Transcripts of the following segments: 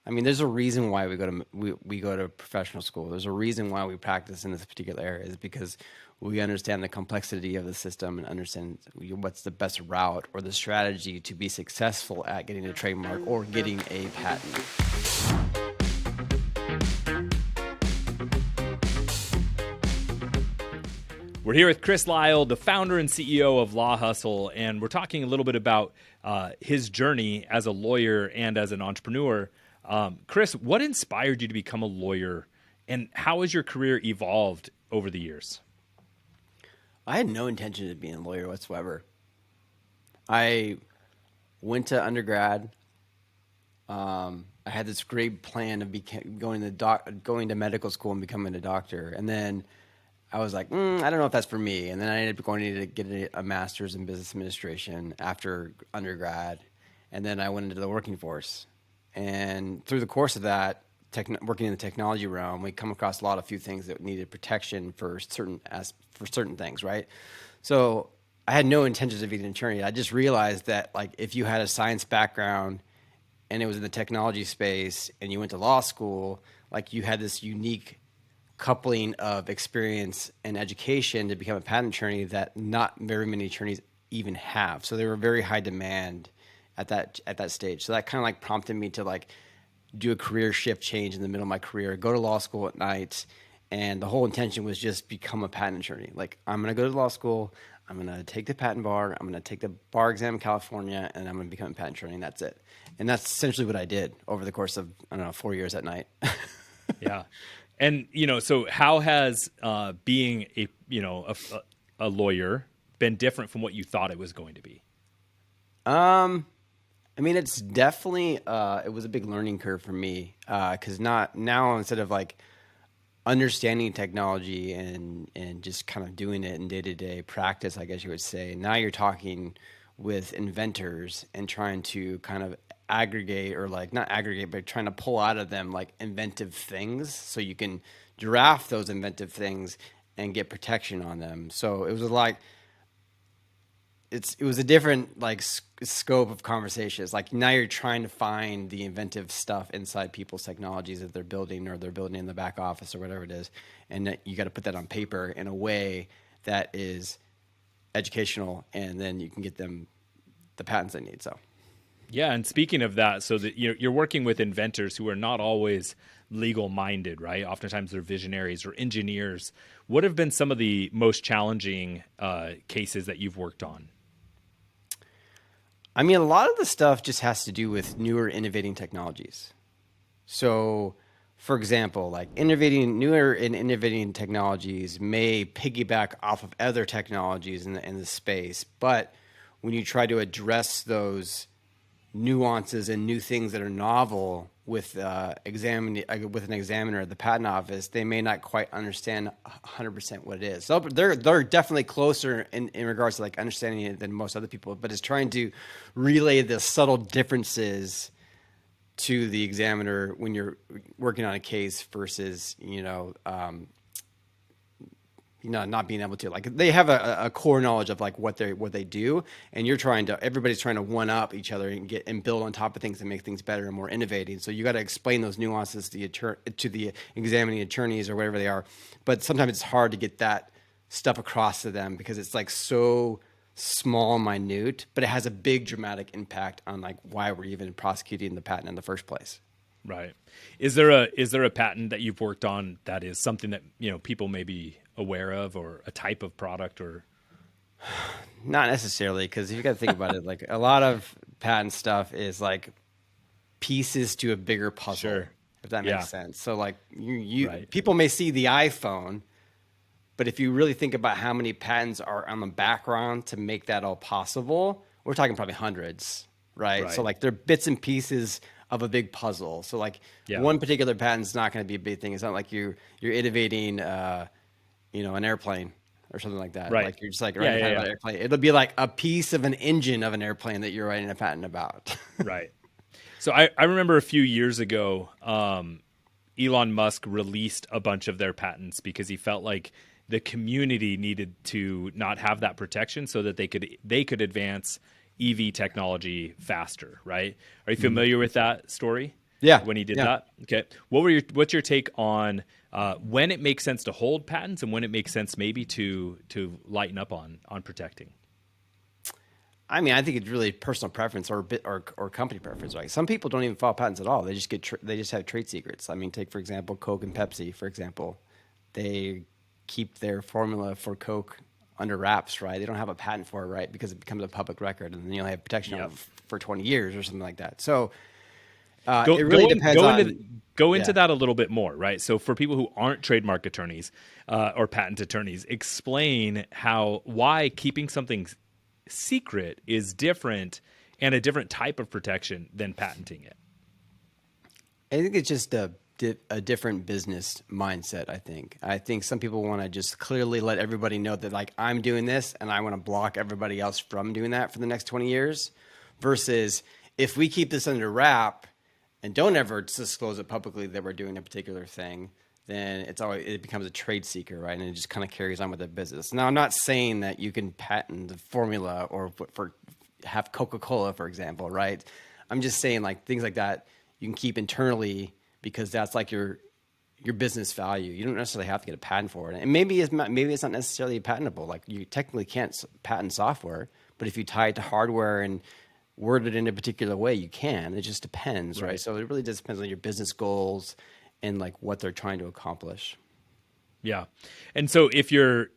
I mean, there's a reason why we go to professional school. There's a reason why we practice in this particular area is because we understand the complexity of the system and understand what's the best route or the strategy to be successful at getting a trademark or getting a patent. We're here with Chris Lyle, the founder and CEO of LawHustle, and we're talking a little bit about his journey as a lawyer and as an entrepreneur. Chris, what inspired you to become a lawyer, and how has your career evolved over the years? I had no intention of being a lawyer whatsoever. I went to undergrad. I had this great plan of going to medical school and becoming a doctor, and then I was like, I don't know if that's for me. And then I ended up going to get a master's in business administration after undergrad. And then I went into the working force. And through the course of that, working in the technology realm, we come across a few things that needed protection for certain things, right? So I had no intentions of being an attorney. I just realized that like if you had a science background and it was in the technology space and you went to law school, like you had this unique coupling of experience and education to become a patent attorney that not very many attorneys even have. So they were very high demand at that stage. So that kind of like prompted me to like do a career shift change in the middle of my career, go to law school at night. And the whole intention was just become a patent attorney. Like I'm going to go to law school. I'm going to take the patent bar. I'm going to take the bar exam in California and I'm going to become a patent attorney. And that's it. And that's essentially what I did over the course of, 4 years at night. Yeah. And, so how has being a lawyer been different from what you thought it was going to be? I mean, it's definitely, it was a big learning curve for me. Cause now instead of like understanding technology and just kind of doing it in day-to-day practice, I guess you would say, now you're talking with inventors and trying to kind of aggregate or like not aggregate, but trying to pull out of them like inventive things so you can draft those inventive things and get protection on them. So it was like, it was a different like scope of conversations. Like now you're trying to find the inventive stuff inside people's technologies that they're building or they're building in the back office or whatever it is. And that you got to put that on paper in a way that is educational and then you can get them the patents they need. So. Yeah, and speaking of that, so that you're working with inventors who are not always legal-minded, right? Oftentimes they're visionaries or engineers. What have been some of the most challenging cases that you've worked on? I mean, a lot of the stuff just has to do with newer innovating technologies. So, for example, like newer and innovating technologies may piggyback off of other technologies in the space, but when you try to address those nuances and new things that are novel with an examiner at the patent office, they may not quite understand 100% what it is. So they're definitely closer in regards to like understanding it than most other people, but it's trying to relay the subtle differences to the examiner when you're working on a case versus, not being able to, like, they have a core knowledge of like what they do, and everybody's trying to one up each other and build on top of things and make things better and more innovating. So you got to explain those nuances to the examining attorneys or whatever they are. But sometimes it's hard to get that stuff across to them because it's like so small and minute, but it has a big dramatic impact on like why we're even prosecuting the patent in the first place. Right. Is there a patent that you've worked on that is something that, people may be aware of, or a type of product? Or not necessarily, because you got to think about it, like a lot of patent stuff is like pieces to a bigger puzzle, Sure. If that makes sense. So like Right. people may see the iPhone, but if you really think about how many patents are on the background to make that all possible, we're talking probably hundreds, right? So like they're bits and pieces of a big puzzle. So like one particular patent is not going to be a big thing. It's not like you're innovating, an airplane or something like that. Right. Like you're just like writing a patent about an airplane. It'll be like a piece of an engine of an airplane that you're writing a patent about. Right. So I remember a few years ago, Elon Musk released a bunch of their patents because he felt like the community needed to not have that protection so that they could advance EV technology faster, right? Are you familiar with that story? Yeah, when he did yeah. that? Okay. What's your take on when it makes sense to hold patents and when it makes sense maybe to lighten up on protecting? I mean, I think it's really personal preference or bit or company preference, right? Some people don't even file patents at all. They just they just have trade secrets. I mean, take for example Coke and Pepsi, for example. They keep their formula for Coke under wraps, right? They don't have a patent for it, right? Because it becomes a public record, and then you'll have protection on Yep. it for 20 years or something like that. So Go it really go in, depends on, go into yeah. that a little bit more, right? So for people who aren't trademark attorneys or patent attorneys, explain how why keeping something secret is different and a different type of protection than patenting it. I think it's just a different business mindset. I think some people want to just clearly let everybody know that like I'm doing this and I want to block everybody else from doing that for the next 20 years versus if we keep this under wrap and don't ever disclose it publicly that we're doing a particular thing, then it becomes a trade secret, right? And it just kind of carries on with the business. Now, I'm not saying that you can patent the formula or for have Coca-Cola, for example, right? I'm just saying like things like that you can keep internally because that's like your business value. You don't necessarily have to get a patent for it, and maybe it's not necessarily patentable. Like you technically can't patent software, but if you tie it to hardware and word it in a particular way, you can. It just depends, right? Right. So it really just depends on your business goals and like what they're trying to accomplish. Yeah. And so if you're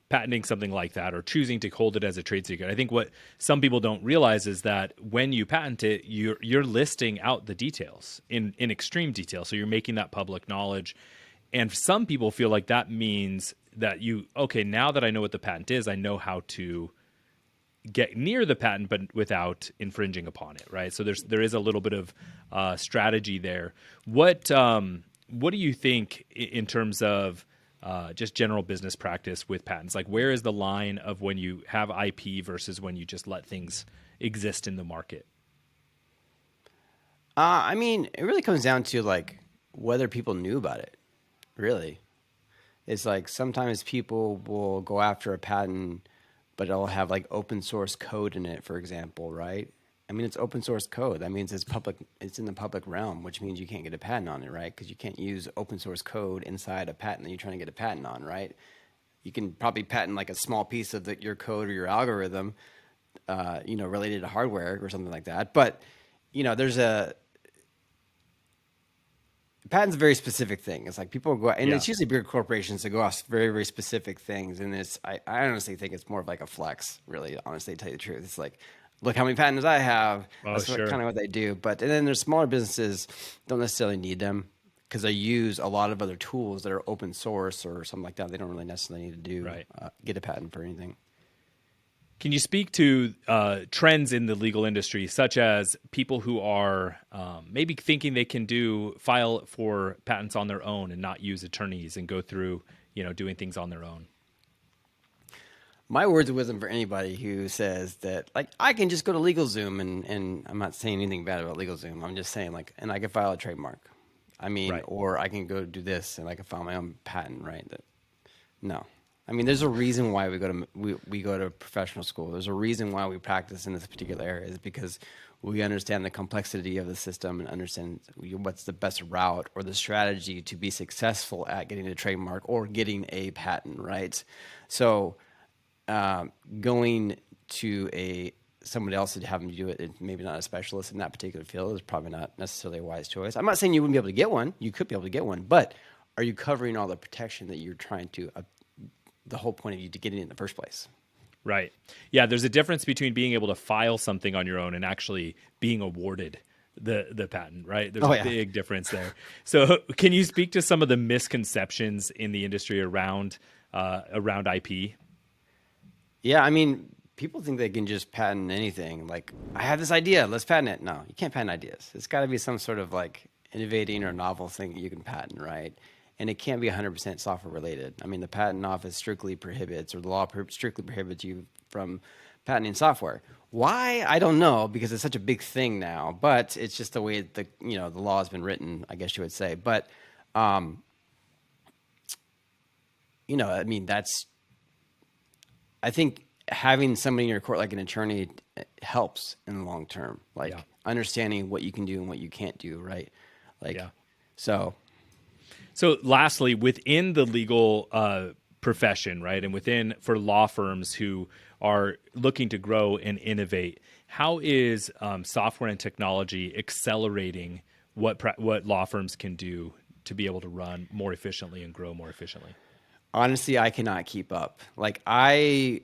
patenting something like that or choosing to hold it as a trade secret, I think what some people don't realize is that when you patent it, you're listing out the details in extreme detail. So you're making that public knowledge. And some people feel like that means that okay, now that I know what the patent is, I know how to get near the patent, but without infringing upon it, right? So there is a little bit of strategy there. What do you think in terms of just general business practice with patents? Like, where is the line of when you have IP versus when you just let things exist in the market? I mean, it really comes down to like whether people knew about it. Really, it's like sometimes people will go after a patent, but it'll have like open source code in it, for example, right? I mean, it's open source code. That means it's public. It's in the public realm, which means you can't get a patent on it, right? Because you can't use open source code inside a patent that you're trying to get a patent on, right? You can probably patent like a small piece of your code or your algorithm, related to hardware or something like that. But there's a patent's a very specific thing. It's like people go, and Yeah. it's usually bigger corporations that go off very, very specific things. And I honestly think it's more of like a flex, really, honestly, to tell you the truth. It's like, look how many patents I have. Oh, That's sure. kind of what they do. And then there's smaller businesses don't necessarily need them because they use a lot of other tools that are open source or something like that. They don't really necessarily need to Right. get a patent for anything. Can you speak to trends in the legal industry, such as people who are maybe thinking they can file for patents on their own and not use attorneys and go through, doing things on their own? My words of wisdom for anybody who says that, like, I can just go to LegalZoom and I'm not saying anything bad about LegalZoom. I'm just saying, like, and I can file a trademark. I mean, Right. or I can go do this and I can file my own patent, right? No. I mean, there's a reason why we go to professional school. There's a reason why we practice in this particular area is because we understand the complexity of the system and understand what's the best route or the strategy to be successful at getting a trademark or getting a patent, right? So going to somebody else to have them do it, and maybe not a specialist in that particular field, is probably not necessarily a wise choice. I'm not saying you wouldn't be able to get one. You could be able to get one, but are you covering all the protection that you're trying to? The whole point of you to get it in the first place. Right. Yeah, there's a difference between being able to file something on your own and actually being awarded the patent, right? There's Oh a yeah. big difference there. So, can you speak to some of the misconceptions in the industry around IP? Yeah, I mean, people think they can just patent anything. Like, I have this idea, let's patent it. No, you can't patent ideas. It's got to be some sort of like innovating or novel thing that you can patent, right? And it can't be 100% software related. I mean, the patent office strictly prohibits, or the law strictly prohibits you from patenting software. Why? I don't know, because it's such a big thing now. But it's just the way the law has been written, I guess you would say. But I mean, I think having somebody in your court like an attorney helps in the long term, like Yeah. understanding what you can do and what you can't do, right? Like, Yeah. so So, lastly, within the legal profession, right, and within for law firms who are looking to grow and innovate, how is software and technology accelerating what law firms can do to be able to run more efficiently and grow more efficiently? honestly, I cannot keep up. Like I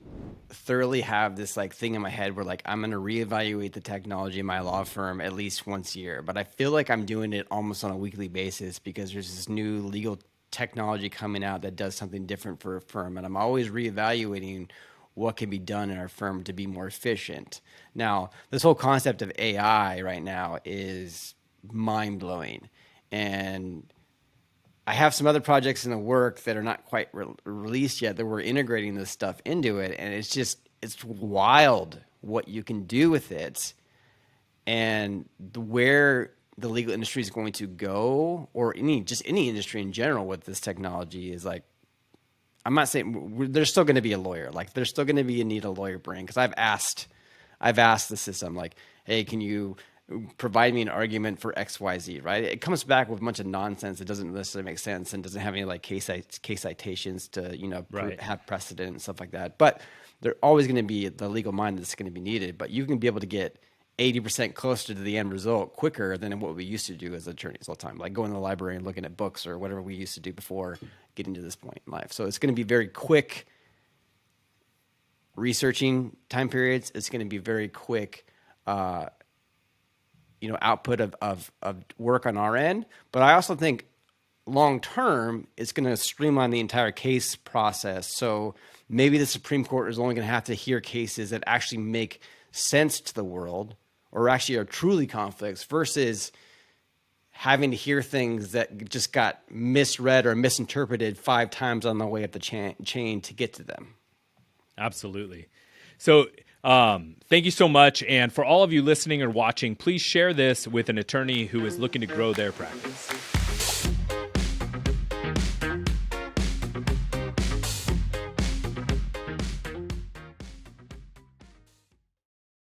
thoroughly have this like thing in my head where like I'm going to reevaluate the technology in my law firm at least once a year, but I feel like I'm doing it almost on a weekly basis because there's this new legal technology coming out that does something different for a firm, and I'm always reevaluating what can be done in our firm to be more efficient. Now, this whole concept of AI right now is mind blowing, and I have some other projects in the work that are not quite released yet that we're integrating this stuff into it, and it's wild what you can do with it, and where the legal industry is going to go, or any industry in general with this technology is like. I'm not saying there's still going to be a lawyer. Like there's still going to be a need a lawyer brain because I've asked the system like, hey, can you provide me an argument for X Y Z? Right? It comes back with a bunch of nonsense that doesn't necessarily make sense and doesn't have any like case citations to Right. have precedent and stuff like that. But there's always going to be the legal mind that's going to be needed. But you can be able to get 80% closer to the end result quicker than what we used to do as attorneys all the time, like going to the library and looking at books or whatever we used to do before getting to this point in life. So it's going to be very quick researching time periods. It's going to be very quick, output of work on our end. But I also think long term, it's going to streamline the entire case process. So maybe the Supreme Court is only going to have to hear cases that actually make sense to the world or actually are truly conflicts versus having to hear things that just got misread or misinterpreted 5 times on the way up the chain to get to them. Absolutely. So, thank you so much. And for all of you listening or watching, please share this with an attorney who is looking to grow their practice.